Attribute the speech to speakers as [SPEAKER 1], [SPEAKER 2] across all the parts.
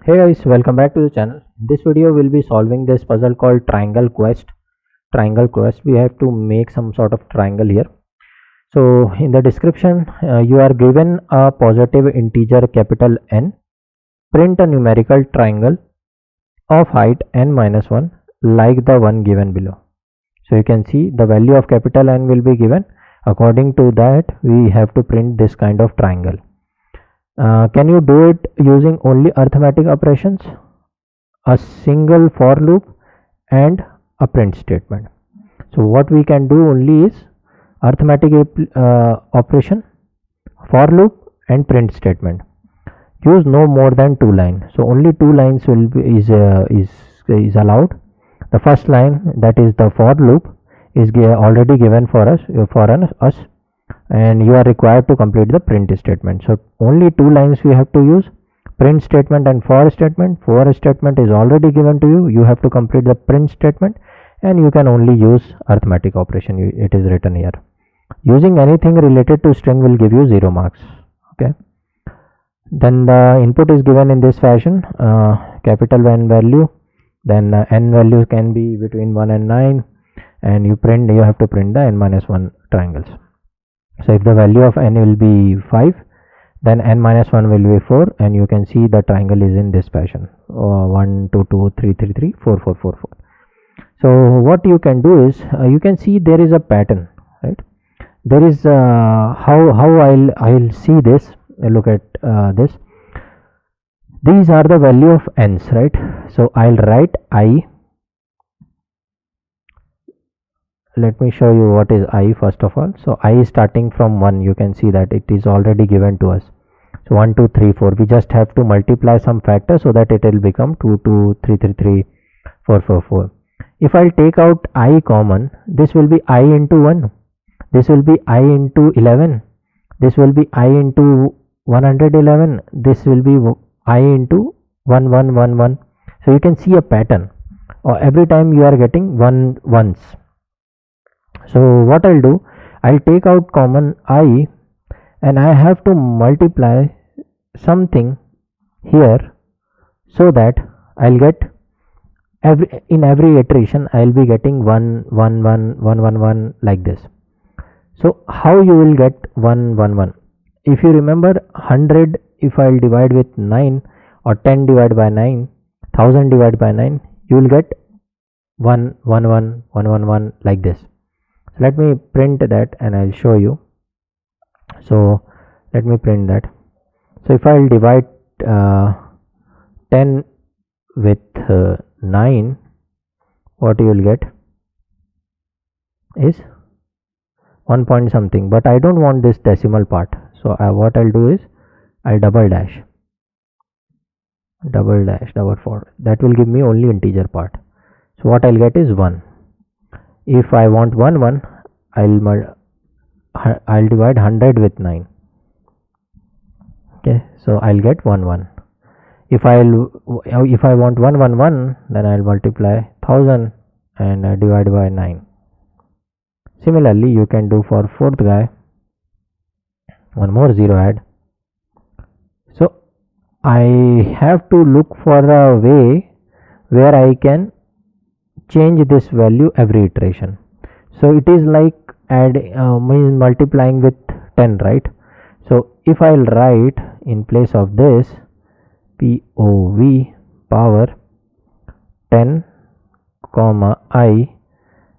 [SPEAKER 1] Hey guys, welcome back to the channel. In this video we'll be solving this puzzle called Triangle Quest. Triangle Quest, we have to make some sort of triangle here. So in the description you are given a positive integer capital N. Print a numerical triangle of height n minus 1 like the one given below. So you can see the value of capital N will be given. According to that we have to print this kind of triangle. Can you do it using only arithmetic operations, a single for loop and a print statement? So what we can do only is arithmetic operation, for loop and print statement. Use no more than 2 lines. So only 2 lines will be is allowed. The first line, that is the for loop, is already given for us and you are required to complete the print statement. So only 2 lines we have to use, print statement and for statement. For statement is already given to you. You have to complete the print statement and you can only use arithmetic operation. It is written here. Using anything related to string will give you 0 marks. Okay. Then the input is given in this fashion, capital N value, then n value can be between 1 and 9, and you have to print the n minus 1 triangles. So if the value of n will be 5, then n minus 1 will be 4, and you can see the triangle is in this fashion, 1 2 2 3 3 3 4 4 4 4. So what you can do is you can see there is a pattern, right? There is how I'll see this. Look at this. These are the value of n's, right? So I'll write I. Let me show you what is I first of all. So I is starting from 1. You can see that it is already given to us. So 1 2 3 4. We just have to multiply some factor so that it will become 2 2 3 3 3 4 4 4. If I'll take out I common, this will be I into 1. This will be I into 11. This will be I into 111. This will be I into 1 1 1 1. So you can see a pattern. Every time you are getting 1 ones. So what I'll do, I'll take out common I and I have to multiply something here so that I'll get in every iteration I'll be getting 1 1 1 1 1 1 like this. So how you will get 1 1 1? If you remember 100, if I'll divide with 9 or 10 divided by 9, 1000 divided by 9, you will get 1 1 1 1 1 1 like this. Let me print that and I'll show you. So let me print that. So if I'll divide 10 with 9, what you will get is 1 point something, but I don't want this decimal part. So what I'll do is I'll double dash double 4. That will give me only integer part. So what I'll get is 1. If I want 1 1, I'll divide 100 with 9. Okay, so I'll get 1 1. If I want 1 1 1, then I'll multiply 1000 and divide by 9. Similarly, you can do for fourth guy. One more 0 add. So I have to look for a way where I can change this value every iteration. So it is like multiplying with 10, right? So if I'll write in place of this POV power 10 comma I,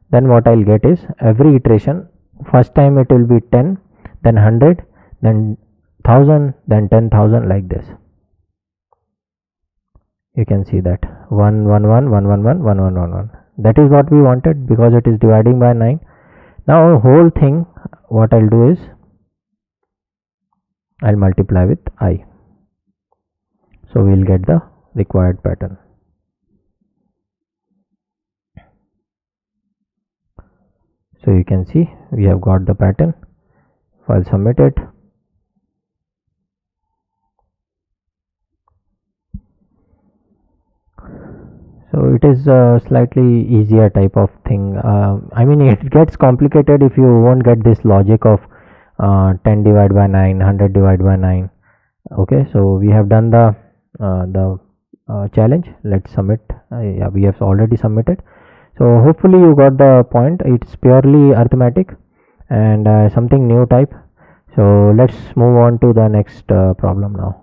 [SPEAKER 1] then what I'll get is every iteration, first time it will be 10, then 100, then 1000, then 10,000 like this. You can see that 1 1 1 1 1 1 1 1 1 1. That is what we wanted because it is dividing by 9. Now whole thing, what I'll do is I'll multiply with I. So we'll get the required pattern. So you can see we have got the pattern. I'll submit it. So it is a slightly easier type of thing. I mean, it gets complicated if you won't get this logic of 10 divided by 9, 100 divided by 9. Okay, so we have done the challenge. Let's submit. Yeah, we have already submitted. So hopefully you got the point. It's purely arithmetic and something new type. So let's move on to the next problem now.